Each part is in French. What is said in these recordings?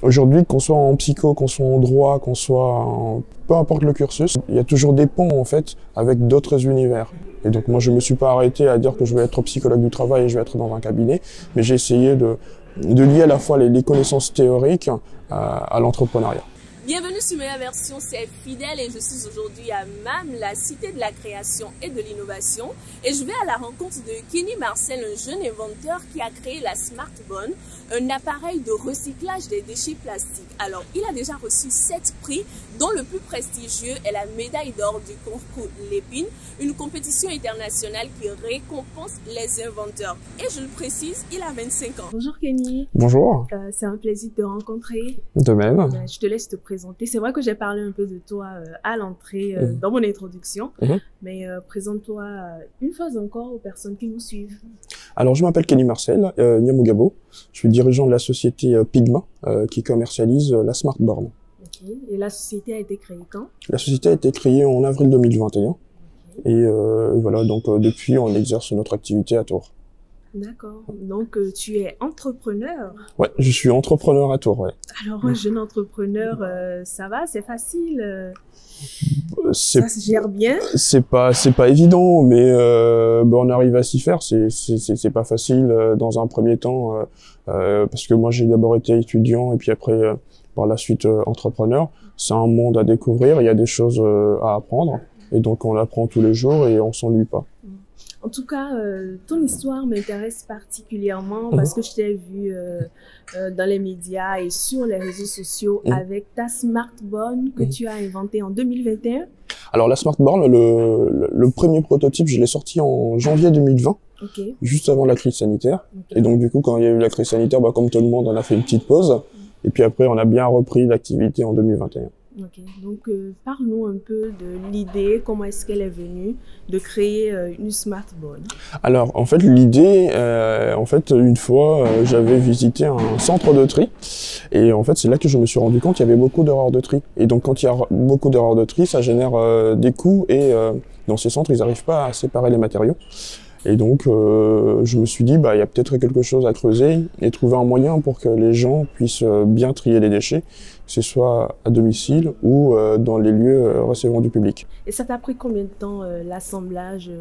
Aujourd'hui, qu'on soit en psycho, qu'on soit en droit, peu importe le cursus, il y a toujours des ponts en fait avec d'autres univers. Et donc moi je me suis pas arrêté à dire que je vais être psychologue du travail et je vais être dans un cabinet, mais j'ai essayé de lier à la fois les connaissances théoriques à l'entrepreneuriat. Bienvenue sur Meilleure Version, c'est Fidèle et je suis aujourd'hui à MAM, la cité de la création et de l'innovation. Et je vais à la rencontre de Kenny Marcel, un jeune inventeur qui a créé la SmartBonne, un appareil de recyclage des déchets plastiques. Alors, il a déjà reçu 7 prix, dont le plus prestigieux est la médaille d'or du concours Lépine, une compétition internationale qui récompense les inventeurs. Et je le précise, il a 25 ans. Bonjour Kenny. Bonjour. C'est un plaisir de te rencontrer. De même. Je te laisse te présenter. C'est vrai que j'ai parlé un peu de toi à l'entrée, dans mon introduction, mais présente-toi une fois encore aux personnes qui nous suivent. Alors, je m'appelle Kenny Marcel, Nyamugabo. Je suis dirigeant de la société Pigma, qui commercialise la SmartBonne. Okay. Et la société a été créée quand? La société a été créée en avril 2021. Okay. Et voilà, donc depuis, on exerce notre activité à Tours. D'accord. Donc, tu es entrepreneur? Ouais, je suis entrepreneur à Tours, ouais. Alors, un jeune entrepreneur, ça va? C'est facile? Ça se gère bien? C'est pas évident, mais on arrive à s'y faire. C'est pas facile dans un premier temps, parce que moi, j'ai d'abord été étudiant et puis après, par la suite, entrepreneur. C'est un monde à découvrir, il y a des choses à apprendre. Et donc, on apprend tous les jours et on s'ennuie pas. En tout cas, ton histoire m'intéresse particulièrement parce que je t'ai vu dans les médias et sur les réseaux sociaux avec ta SmartBonne que tu as inventée en 2021. Alors la SmartBonne, le premier prototype, je l'ai sorti en janvier 2020, juste avant la crise sanitaire. Et donc du coup, quand il y a eu la crise sanitaire, comme tout le monde, on a fait une petite pause. Et puis après, on a bien repris l'activité en 2021. Ok, donc parle-nous un peu de l'idée, comment est-ce qu'elle est venue de créer une SmartBonne? Alors, en fait, l'idée, une fois, j'avais visité un centre de tri, et en fait, c'est là que je me suis rendu compte qu'il y avait beaucoup d'erreurs de tri. Et donc, quand il y a beaucoup d'erreurs de tri, ça génère des coûts, et dans ces centres, ils n'arrivent pas à séparer les matériaux. Et donc, je me suis dit, il y a peut-être quelque chose à creuser et trouver un moyen pour que les gens puissent bien trier les déchets, que ce soit à domicile ou dans les lieux recevant du public. Et ça t'a pris combien de temps l'assemblage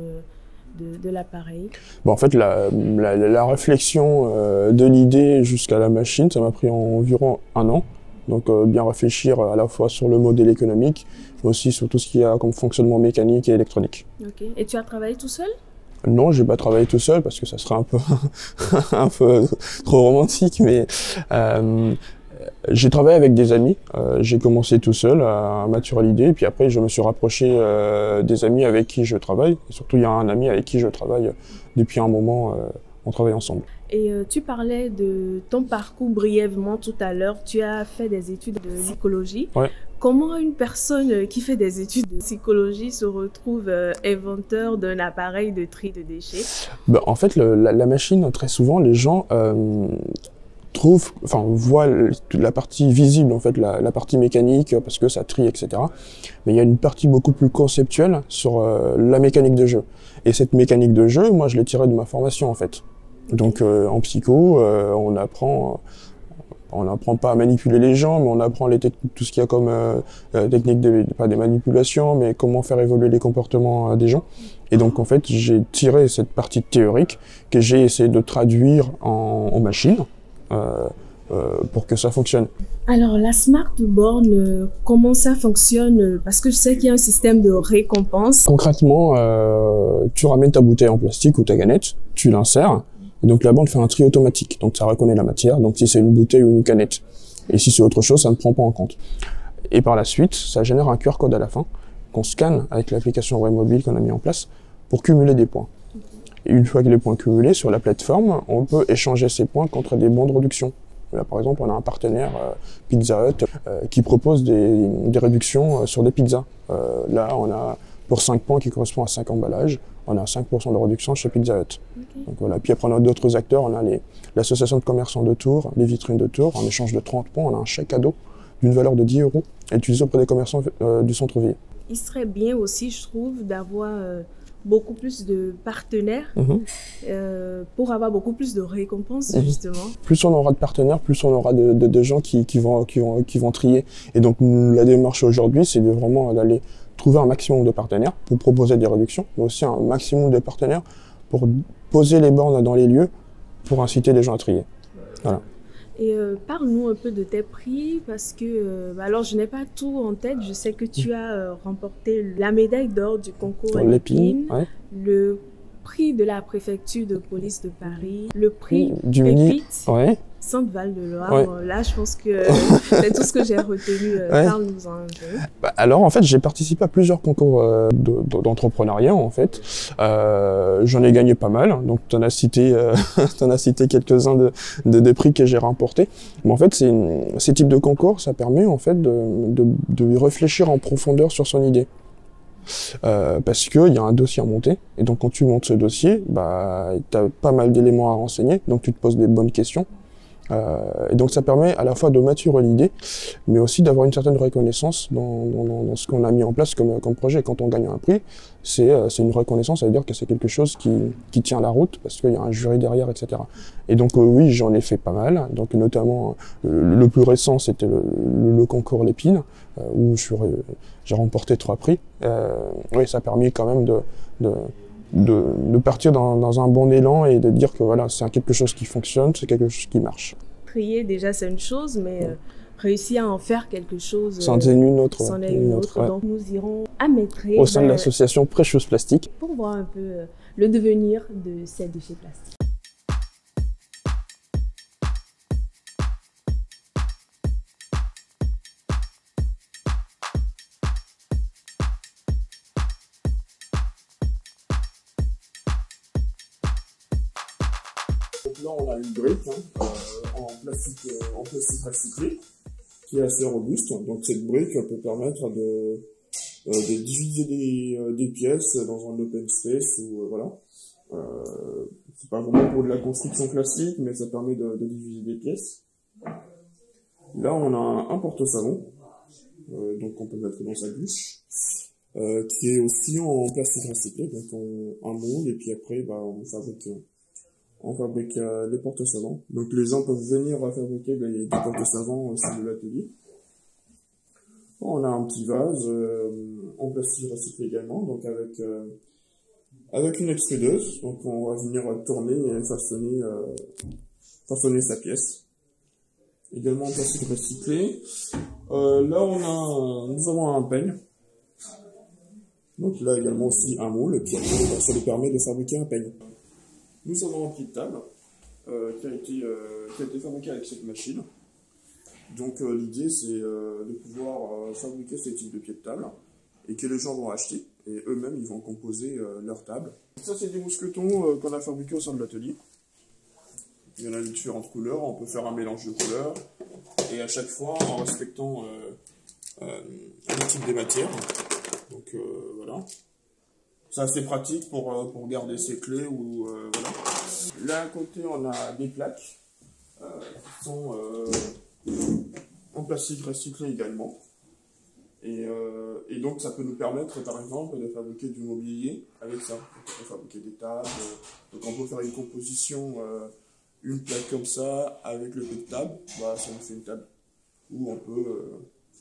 de l'appareil? En fait, la réflexion de l'idée jusqu'à la machine, ça m'a pris environ 1 an. Donc, bien réfléchir à la fois sur le modèle économique, mais aussi sur tout ce qu'il y a comme fonctionnement mécanique et électronique. Ok. Et tu as travaillé tout seul? Non, j'ai pas travaillé tout seul parce que ça serait un peu trop romantique, mais j'ai travaillé avec des amis. J'ai commencé tout seul à maturer l'idée, puis après je me suis rapproché des amis avec qui je travaille. Et surtout, il y a un ami avec qui je travaille depuis un moment. On travaille ensemble. Et tu parlais de ton parcours brièvement tout à l'heure. Tu as fait des études de psychologie. Ouais. Comment une personne qui fait des études de psychologie se retrouve inventeur d'un appareil de tri de déchets? En fait, la machine, très souvent, les gens voient la partie visible, en fait, la partie mécanique, parce que ça trie, etc. Mais il y a une partie beaucoup plus conceptuelle sur la mécanique de jeu. Et cette mécanique de jeu, moi, je l'ai tirée de ma formation, en fait. Donc, en psycho, on apprend pas à manipuler les gens, mais on apprend tout ce qu'il y a comme technique, pas des manipulations, mais comment faire évoluer les comportements des gens. Et donc, en fait, j'ai tiré cette partie théorique que j'ai essayé de traduire en machine pour que ça fonctionne. Alors, la SmartBonne, comment ça fonctionne? Parce que je sais qu'il y a un système de récompense. Concrètement, tu ramènes ta bouteille en plastique ou ta canette, tu l'insères, et donc la borne fait un tri automatique. Donc ça reconnaît la matière, donc si c'est une bouteille ou une canette. Et si c'est autre chose, ça ne prend pas en compte. Et par la suite, ça génère un QR code à la fin, qu'on scanne avec l'application Webmobile qu'on a mis en place, pour cumuler des points. Et une fois que les points cumulés sur la plateforme, on peut échanger ces points contre des bons de réduction. Là, par exemple, on a un partenaire, Pizza Hut, qui propose des réductions sur des pizzas. Là, on a pour 5 points qui correspondent à 5 emballages, on a 5% de réduction chez Pizza Hut. Donc, voilà. Puis après, on a d'autres acteurs, on a l'association de commerçants de Tours, les vitrines de Tours. En échange de 30 points, on a un chèque cadeau d'une valeur de 10 € utilisé auprès des commerçants du centre-ville. Il serait bien aussi, je trouve, d'avoir beaucoup plus de partenaires pour avoir beaucoup plus de récompenses, justement. Plus on aura de partenaires, plus on aura de gens qui vont trier. Et donc la démarche aujourd'hui, c'est vraiment d'aller trouver un maximum de partenaires pour proposer des réductions, mais aussi un maximum de partenaires pour poser les bornes dans les lieux pour inciter les gens à trier. Voilà. Et parle-nous un peu de tes prix, parce que, alors je n'ai pas tout en tête, je sais que tu as remporté la médaille d'or du concours Lépine, ouais. Le prix de la préfecture de police de Paris, le prix du Pépite, ouais. Sainte-Val de Loire. Ouais. Bon, là, je pense que c'est tout ce que j'ai retenu. Parle-nous-en un peu. Bah, alors, en fait, j'ai participé à plusieurs concours d'entrepreneuriat, en fait. J'en ai gagné pas mal. Donc, t'en as cité quelques-uns des prix que j'ai remportés. Mais en fait, ces types de concours, ça permet, en fait, de réfléchir en profondeur sur son idée. Parce que il y a un dossier à monter, et donc quand tu montes ce dossier, bah, t'as pas mal d'éléments à renseigner, donc tu te poses des bonnes questions. Et donc ça permet à la fois de maturer l'idée, mais aussi d'avoir une certaine reconnaissance dans ce qu'on a mis en place comme projet. Quand on gagne un prix, c'est une reconnaissance, ça veut dire que c'est quelque chose qui tient la route, parce qu'il y a un jury derrière, etc. Et donc oui, j'en ai fait pas mal, donc notamment le plus récent, c'était le concours Lépine, où j'ai remporté 3 prix. Oui, ça a permis quand même de partir dans un bon élan et de dire que voilà, c'est quelque chose qui fonctionne, c'est quelque chose qui marche. Trier, déjà, c'est une chose, mais réussir à en faire quelque chose... C'en est une autre. C'en est une autre. Ouais. Donc, nous irons à Maîtré. Au sein de l'association Precious Plastic. Pour voir un peu le devenir de ces déchets plastiques. Donc là, on a une brique en plastique recyclé qui est assez robuste. Donc cette brique peut permettre de diviser des pièces dans un open space ou voilà. C'est pas vraiment pour de la construction classique, mais ça permet de diviser des pièces. Là, on a un porte-savon, donc on peut mettre dans sa douche, qui est aussi en plastique recyclé, donc un moule, et puis après, bah, on fabrique les porte-savons. Donc les gens peuvent venir fabriquer des porte-savons au sein de l'atelier. On a un petit vase en plastique recyclé également, donc avec une extrudeuse. Donc on va venir tourner et façonner sa pièce. Également en plastique recyclé. Là nous avons un peigne. Donc là également aussi un moule, et puis après, ça nous permet de fabriquer un peigne. Nous avons une petite table qui a été fabriquée avec cette machine. Donc l'idée c'est de pouvoir fabriquer ces types de pieds de table et que les gens vont acheter et eux-mêmes ils vont composer leur table. Ça c'est des mousquetons qu'on a fabriqués au sein de l'atelier. Il y en a de différentes couleurs, on peut faire un mélange de couleurs et à chaque fois en respectant le type des matières. Donc voilà. C'est assez pratique pour garder ses clés ou voilà. Là à côté on a des plaques qui sont en plastique recyclé également. Et donc ça peut nous permettre par exemple de fabriquer du mobilier avec ça. Donc, on peut fabriquer des tables, donc on peut faire une composition, une plaque comme ça avec le pied de table, bah, ça nous fait une table. Ou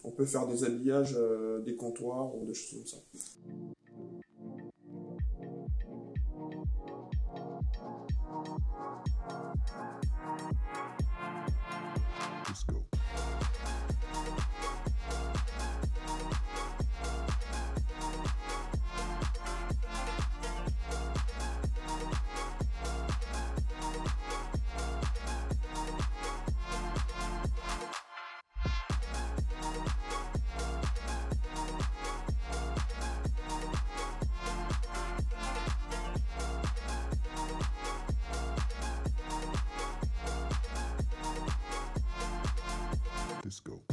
on peut faire des habillages, des comptoirs ou des choses comme ça. Let's go. Let's go.